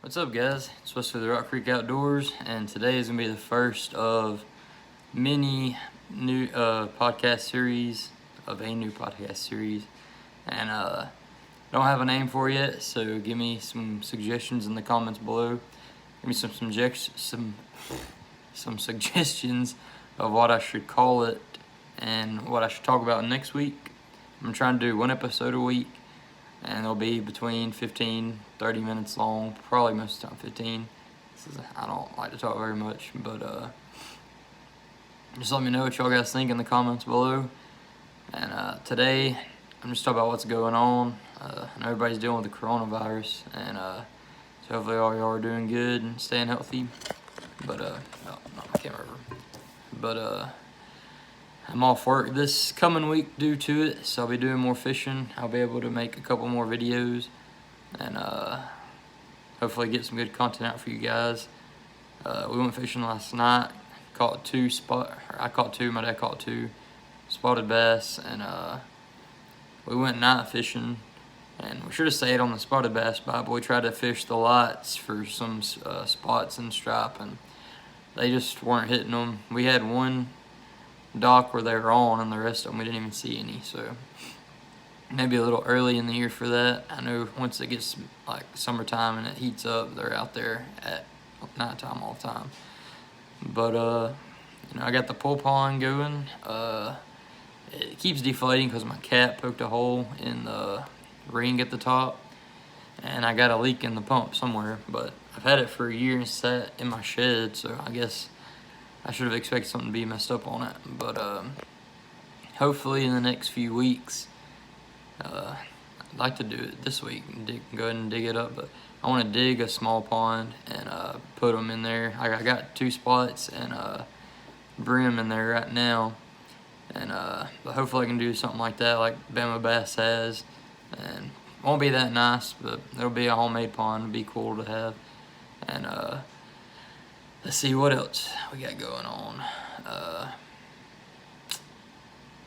What's up, guys? It's supposed to be the Rock Creek Outdoors, and today is gonna be the first of many new podcast series of a new podcast series, and I don't have a name for it yet. So give me some suggestions in the comments below. Give me some suggestions of what I should call it and what I should talk about next week. I'm trying to do one episode a week, and they'll be between 15-30 minutes long, probably most of the time 15. I don't like to talk very much, but just let me know what y'all guys think in the comments below. And today, I'm just talking about what's going on. I know everybody's dealing with the coronavirus, and so hopefully all y'all are doing good and staying healthy. But no, I can't remember. But I'm off work this coming week due to it, so I'll be doing more fishing. I'll be able to make a couple more videos, and hopefully get some good content out for you guys. We went fishing last night. I caught two. My dad caught two spotted bass, and we went night fishing. And we should have stayed on the spotted bass spot, but we tried to fish the lights for some spots and stripe, and they just weren't hitting them. We had one dock where they were on, and the rest of them we didn't even see any. So maybe a little early in the year for that. I know once it gets like summertime and it heats up, they're out there at nighttime all the time. But I got the pull pond going. It keeps deflating because my cat poked a hole in the ring at the top, and I got a leak in the pump somewhere. But I've had it for a year and sat in my shed, so I guess I should have expected something to be messed up on it. But hopefully in the next few weeks, I'd like to do it this week and go ahead and dig it up. But I want to dig a small pond and put them in there. I got two spots and brim in there right now, and but hopefully I can do something like that, like Bama Bass has. And it won't be that nice, but it'll be a homemade pond. It'll be cool to have. And let's see what else we got going on.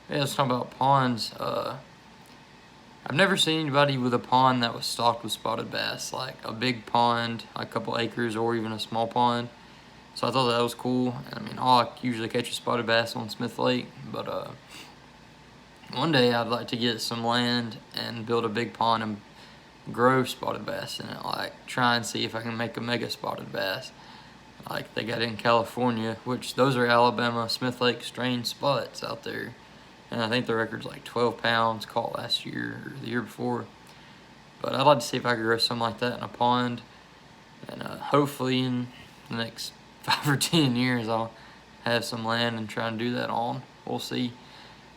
Yeah, let's talk about ponds. I've never seen anybody with a pond that was stocked with spotted bass, like a big pond, like a couple acres, or even a small pond. So I thought that was cool. I mean, I usually catch a spotted bass on Smith Lake, but one day I'd like to get some land and build a big pond and grow spotted bass in it. Like try and see if I can make a mega spotted bass, like they got in California, which those are Alabama Smith Lake strain spots out there. And I think the record's like 12 pounds caught last year or the year before. But I'd like to see if I could grow something like that in a pond. And hopefully in the next 5 or 10 years I'll have some land and try and do that on. We'll see.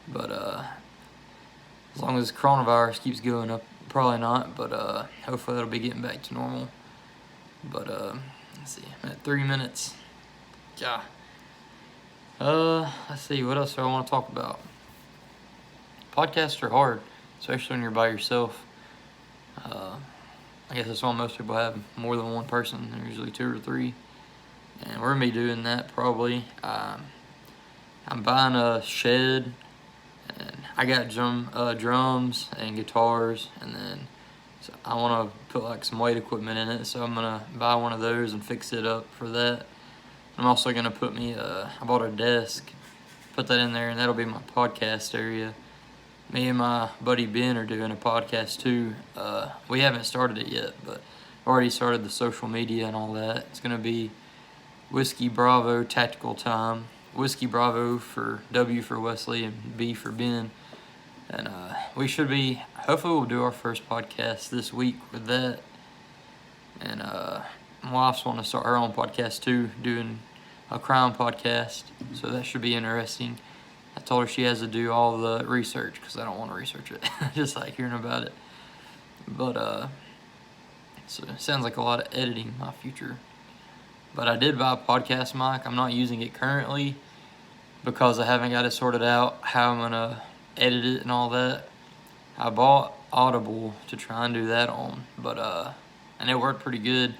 But as long as coronavirus keeps going up, probably not. But hopefully it'll be getting back to normal. But let's see, I'm at 3 minutes. Yeah. Let's see, what else do I want to talk about? Podcasts are hard, especially when you're by yourself. I guess that's why most people have more than one person. They're usually 2 or 3. And we're going to be doing that probably. I'm buying a shed, and I got drums and guitars, and then so I want to put like some weight equipment in it, so I'm going to buy one of those and fix it up for that. I'm also going to put I bought a desk, put that in there, and that'll be my podcast area. Me and my buddy Ben are doing a podcast too. We haven't started it yet, but I've already started the social media and all that. It's going to be Whiskey Bravo Tactical Time. Whiskey Bravo for W for Wesley and B for Ben. And hopefully we'll do our first podcast this week with that. And my wife's wanting to start her own podcast too, doing a crime podcast. So that should be interesting. I told her she has to do all the research because I don't want to research it. Just like hearing about it. But so it sounds like a lot of editing in my future. But I did buy a podcast mic. I'm not using it currently because I haven't got it sorted out how I'm going to edit it and all that. I bought Audible to try and do that on, but and it worked pretty good.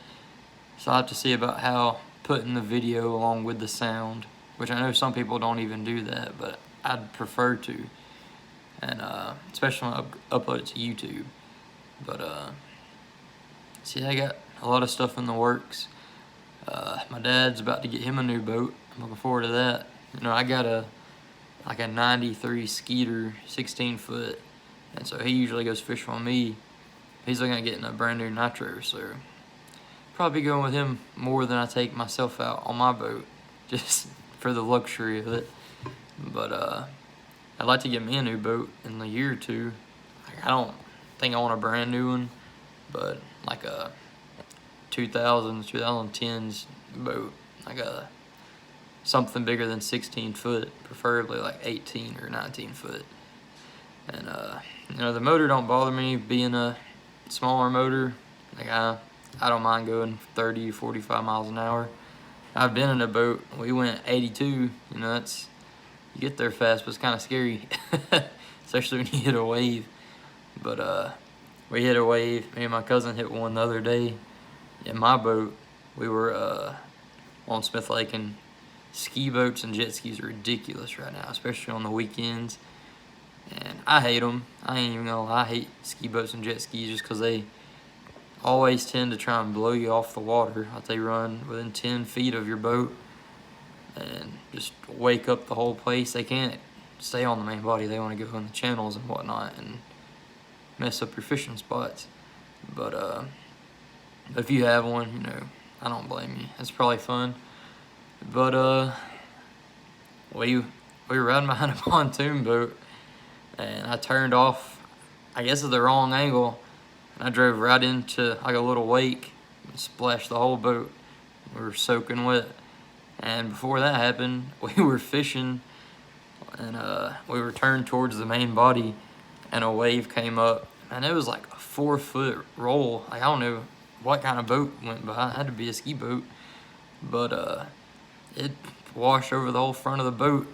So I have to see about how putting the video along with the sound, which I know some people don't even do that, but I'd prefer to. And especially when I upload it to YouTube. But see, I got a lot of stuff in the works. My dad's about to get him a new boat. I'm looking forward to that. You know, I got a 93 Skeeter, 16 foot, and so he usually goes fishing with me. He's looking at getting a brand new Nitro, so probably going with him more than I take myself out on my boat, just for the luxury of it. But I'd like to get me a new boat in a year or two. Like, I don't think I want a brand new one, but like a 2010s boat, like a something bigger than 16 foot, preferably like 18 or 19 foot. And you know, the motor don't bother me being a smaller motor. Like I don't mind going 30, 45 miles an hour. I've been in a boat, we went 82, you know, that's, you get there fast, but it's kind of scary, especially when you hit a wave. But we hit a wave, me and my cousin hit one the other day in my boat. We were on Smith Lake, and ski boats and jet skis are ridiculous right now, especially on the weekends. And I hate them. I ain't even gonna lie, I hate ski boats and jet skis just because they always tend to try and blow you off the water. Like they run within 10 feet of your boat and just wake up the whole place. They can't stay on the main body. They want to go in the channels and whatnot and mess up your fishing spots. But if you have one, you know, I don't blame you. It's probably fun. But we were riding behind a pontoon boat, and I turned off, I guess at the wrong angle, and I drove right into like a little wake and splashed the whole boat. We were soaking wet. And before that happened, we were fishing, and we were turned towards the main body, and a wave came up, and it was like a 4-foot roll. Like, I don't know what kind of boat went by. It had to be a ski boat, but it washed over the whole front of the boat.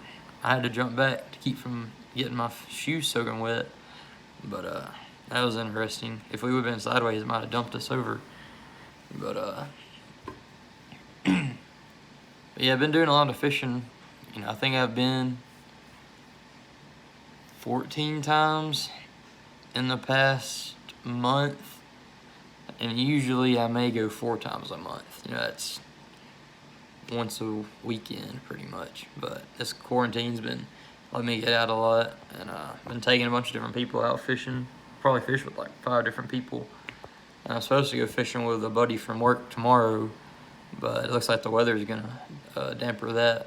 I had to jump back to keep from getting my shoes soaking wet. But that was interesting. If we would have been sideways, it might have dumped us over. But yeah, I've been doing a lot of fishing. You know, I think I've been 14 times in the past month, and usually I may go 4 times a month. You know, that's once a weekend pretty much. But this quarantine's been letting me get out a lot, and I've been taking a bunch of different people out fishing. Probably fish with like 5 different people. And I'm supposed to go fishing with a buddy from work tomorrow, but it looks like the weather's gonna damper that.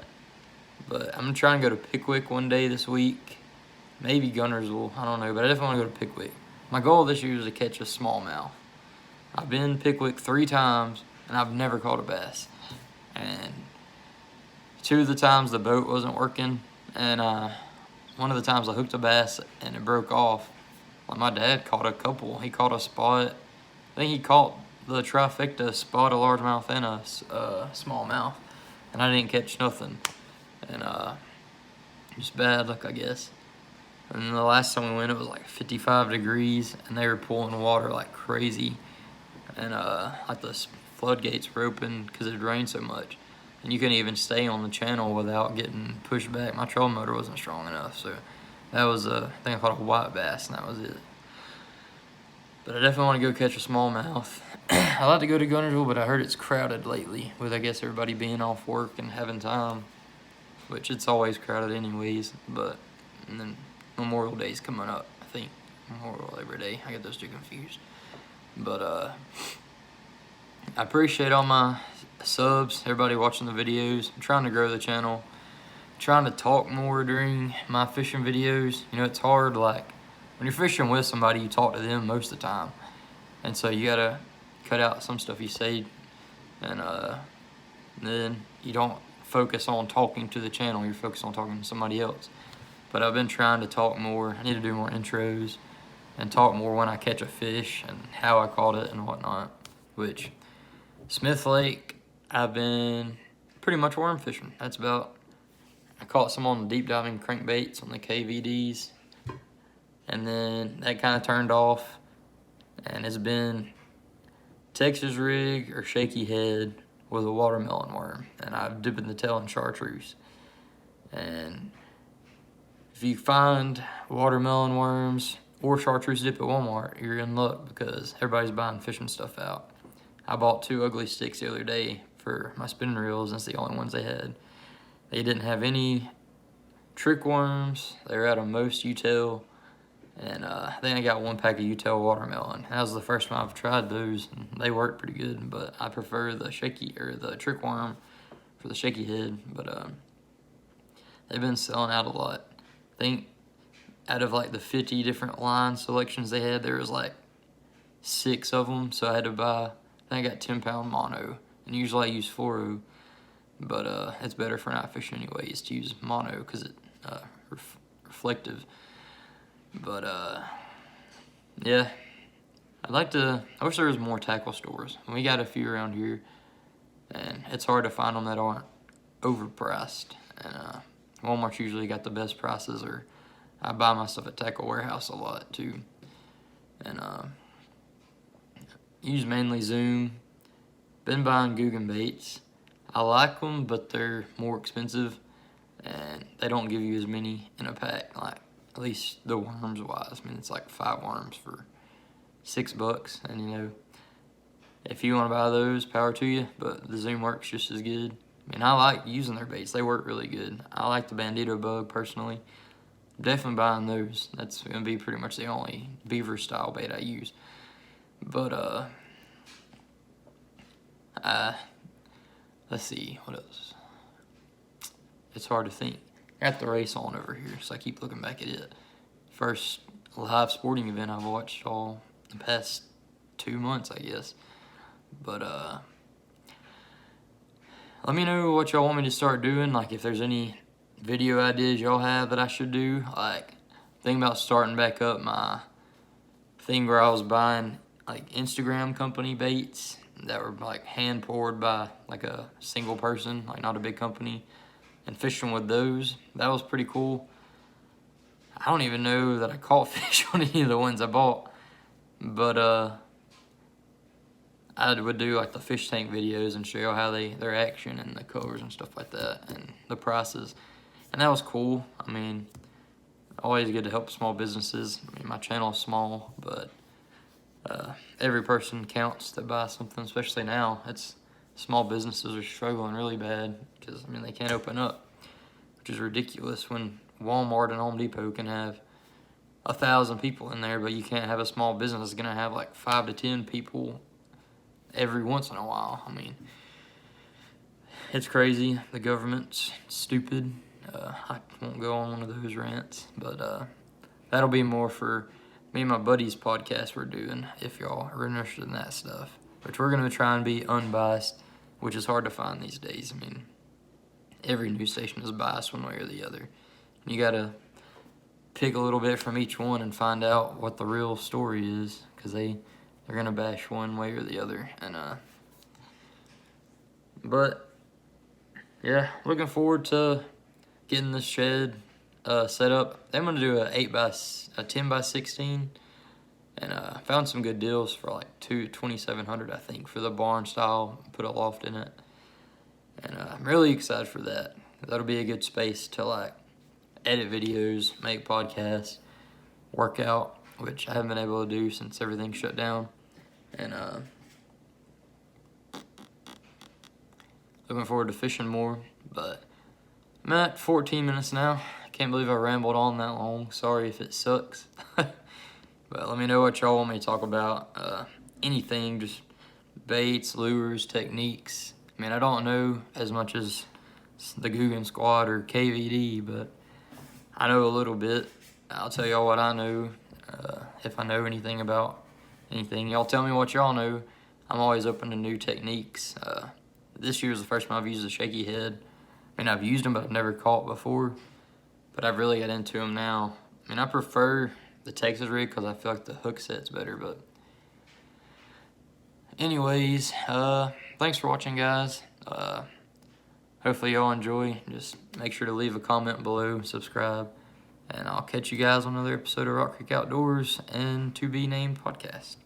But I'm trying to go to Pickwick one day this week, maybe Gunnersville, I don't know, but I definitely want to go to Pickwick. My goal this year is to catch a smallmouth. I've been to Pickwick 3 times, and I've never caught a bass. And 2 of the times the boat wasn't working, and one of the times I hooked a bass and it broke off. Like, my dad caught a couple. He caught a spot. I think he caught the trifecta: spot, a largemouth, and a smallmouth. And I didn't catch nothing. And just bad luck, I guess. And then the last time we went, it was like 55 degrees, and they were pulling water like crazy. And like the floodgates were open because it rained so much. And you couldn't even stay on the channel without getting pushed back. My trolling motor wasn't strong enough, so that was I think I caught a white bass, and that was it. But I definitely want to go catch a smallmouth. I like to go to Gunnersville, but I heard it's crowded lately, with I guess everybody being off work and having time, which it's always crowded anyways. But and then Memorial Day's coming up, I think. Memorial Labor Day, I get those 2 confused. But I appreciate all my subs, everybody watching the videos. I'm trying to grow the channel, trying to talk more during my fishing videos. You know, it's hard, like when you're fishing with somebody, you talk to them most of the time, and so you gotta cut out some stuff you say, and then you don't focus on talking to the channel, you're focused on talking to somebody else. But I've been trying to talk more. I need to do more intros and talk more when I catch a fish and how I caught it and whatnot. Which, Smith Lake, I've been pretty much worm fishing. That's about, I caught some on the deep diving crankbaits on the KVDs, and then that kind of turned off, and it's been Texas rig or shaky head with a watermelon worm, and I've dipped the tail in chartreuse. And if you find watermelon worms or chartreuse dip at Walmart, you're in luck because everybody's buying fishing stuff out. I bought 2 ugly sticks the other day for my spinning reels, and it's the only ones they had. They didn't have any trick worms. They were out of most U-tail, and I think I got 1 pack of U-tail watermelon. That was the first time I've tried those, and they work pretty good, but I prefer the trick worm for the shaky head. But they've been selling out a lot. I think out of like the 50 different line selections they had, there was like 6 of them, so I had to buy, I think I got 10-pound mono, and usually I use fluoro, but it's better for night fishing anyways to use mono because it's reflective. But yeah, I wish there was more tackle stores. We got a few around here, and it's hard to find them that aren't overpriced, and Walmart's usually got the best prices, or I buy my stuff at Tackle Warehouse a lot too, and use mainly Zoom. Been buying Guggen baits. I like them, but they're more expensive, and they don't give you as many in a pack, like at least the worms wise. I mean, it's like 5 worms for $6, and you know, if you want to buy those, power to you, but the Zoom works just as good. I mean, I like using their baits. They work really good. I like the Bandito bug personally. Definitely buying those. That's going to be pretty much the only beaver style bait I use. But let's see, what else? It's hard to think. I got the race on over here, so I keep looking back at it. First live sporting event I've watched all the past 2 months, I guess. But let me know what y'all want me to start doing. Like if there's any video ideas y'all have that I should do. Like thinking about starting back up my thing where I was buying like Instagram company baits that were like hand poured by like a single person, like not a big company, and fishing with those. That was pretty cool. I don't even know that I caught fish on any of the ones I bought, but I would do like the fish tank videos and show you how their action and the colors and stuff like that and the prices, and that was cool. I mean, always good to help small businesses. I mean, my channel is small, but every person counts to buy something, especially now. It's small businesses are struggling really bad because, I mean, they can't open up, which is ridiculous when Walmart and Home Depot can have 1,000 people in there, but you can't have a small business that's going to have like 5 to 10 people every once in a while. I mean, it's crazy. The government's stupid. I won't go on one of those rants, but that'll be more for me and my buddy's podcast we're doing, if y'all are interested in that stuff. Which we're going to try and be unbiased, which is hard to find these days. I mean, every news station is biased one way or the other. You got to pick a little bit from each one and find out what the real story is, because they're going to bash one way or the other. And but yeah, looking forward to getting this shed set up. I'm going to do a 10 by 16, and found some good deals for like $2,700 I think for the barn style. Put a loft in it, and I'm really excited for that. That'll be a good space to like edit videos, make podcasts, work out, which I haven't been able to do since everything shut down. And looking forward to fishing more. But I'm at 14 minutes now. I can't believe I rambled on that long. Sorry if it sucks. But let me know what y'all want me to talk about. Anything, just baits, lures, techniques. I mean, I don't know as much as the Guggen Squad or KVD, but I know a little bit. I'll tell y'all what I know. If I know anything about anything, y'all tell me what y'all know. I'm always open to new techniques. This year is the first time I've used a shaky head. I mean, I've used them, but I've never caught before. But I've really got into them now. I mean, I prefer the Texas rig because I feel like the hook set's better. But anyways, thanks for watching, guys. Hopefully y'all enjoy. Just make sure to leave a comment below, subscribe, and I'll catch you guys on another episode of Rock Creek Outdoors and To Be Named podcast.